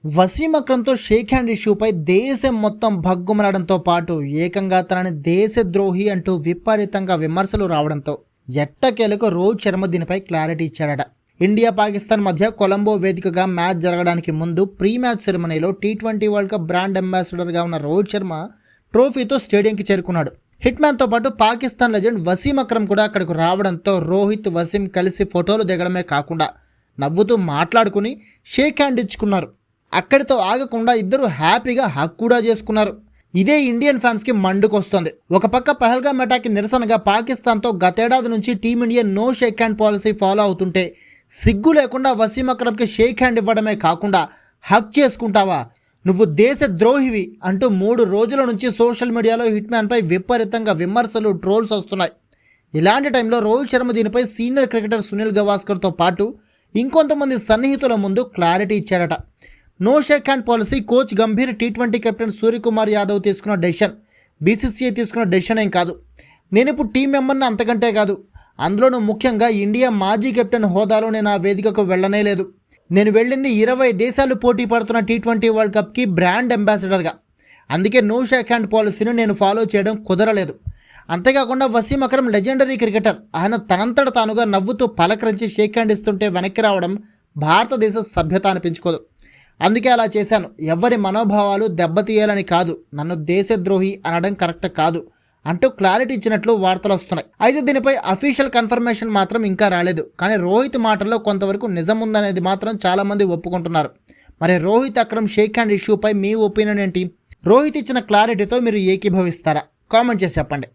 Waseem అక్రమ్తో shake hand ఇష్యూపై దేశం మొత్తం భగ్గుమనడంతో పాటు ఏకంగా తనని దేశద్రోహి అంటూ విపరీతంగా విమర్శలు రావడంతో ఎట్టకేలకు రోహిత్ శర్మ దీనిపై క్లారిటీ ఇచ్చాడట. ఇండియా పాకిస్తాన్ మధ్య కొలంబో వేదికగా మ్యాచ్ జరగడానికి ముందు ప్రీ మ్యాచ్ సెరమనీలో T20 వరల్డ్ కప్ బ్రాండ్ అంబాసిడర్గా ఉన్న రోహిత్ శర్మ ట్రోఫీతో స్టేడియంకి చేరుకున్నాడు. హిట్ మ్యాన్తో పాటు పాకిస్తాన్ లెజెండ్ వసీం అక్రమ్ కూడా అక్కడికి రావడంతో రోహిత్ వసీం కలిసి ఫోటోలు దిగడమే కాకుండా నవ్వుతూ మాట్లాడుకుని షేక్ హ్యాండ్ ఇచ్చుకున్నారు. అక్కడితో ఆగకుండా ఇద్దరు హ్యాపీగా హక్ కూడా చేసుకున్నారు. ఇదే ఇండియన్ ఫ్యాన్స్కి మండుకొస్తుంది. ఒక పక్క పహల్గామ్ అటాక్కి నిరసనగా పాకిస్తాన్తో గతేడాది నుంచి team India no shake hand policy follow అవుతుంటే సిగ్గు లేకుండా వసీం అక్రమ్కి షేక్ హ్యాండ్ ఇవ్వడమే కాకుండా హక్ చేసుకుంటావా, నువ్వు దేశ ద్రోహివి అంటూ 3 రోజుల నుంచి సోషల్ మీడియాలో హిట్ మ్యాన్పై విపరీతంగా విమర్శలు, ట్రోల్స్ వస్తున్నాయి. ఇలాంటి టైంలో రోహిత్ శర్మ దీనిపై సీనియర్ క్రికెటర్ సునీల్ గవాస్కర్తో పాటు ఇంకొంతమంది సన్నిహితుల ముందు క్లారిటీ ఇచ్చాడట. No shake hand policy coach Gambhir, T20 captain Suryakumar Yadav తీసుకున్న డెసిషన్, BCCI తీసుకున్న డెసిషన్ ఏం కాదు. నేను ఇప్పుడు టీం మెంబర్ని, అంతకంటే కాదు. అందులోనూ ముఖ్యంగా ఇండియా మాజీ కెప్టెన్ హోదాలో నేను ఆ వేదికకు వెళ్ళనే లేదు. నేను వెళ్ళింది 20 దేశాలు పోటీ పడుతున్న T20 వరల్డ్ కప్కి బ్రాండ్ అంబాసిడర్గా. అందుకే నో షేక్ హ్యాండ్ పాలసీని నేను ఫాలో చేయడం కుదరలేదు. అంతేకాకుండా వసీం అక్రమ్ లెజెండరీ క్రికెటర్. ఆయన తనంతట తానుగా నవ్వుతూ పలకరించి షేక్ హ్యాండ్ ఇస్తుంటే వెనక్కి రావడం భారతదేశ సభ్యత అనిపించుకోదు. అందుకే అలా చేశాను. ఎవరి మనోభావాలు దెబ్బతీయాలని కాదు, నన్ను దేశద్రోహి అనడం కరెక్ట్ కాదు అంటూ క్లారిటీ ఇచ్చినట్లు వార్తలు వస్తున్నాయి. అయితే దీనిపై అఫీషియల్ కన్ఫర్మేషన్ మాత్రం ఇంకా రాలేదు. కానీ రోహిత్ మాటల్లో కొంతవరకు నిజం ఉందనేది మాత్రం చాలామంది ఒప్పుకుంటున్నారు. మరి రోహిత్ అక్రమ్ షేక్ హ్యాండ్ ఇష్యూపై మీ ఒపీనియన్ ఏంటి? రోహిత్ ఇచ్చిన క్లారిటీతో మీరు ఏకీభవిస్తారా? కామెంట్ చేసి చెప్పండి.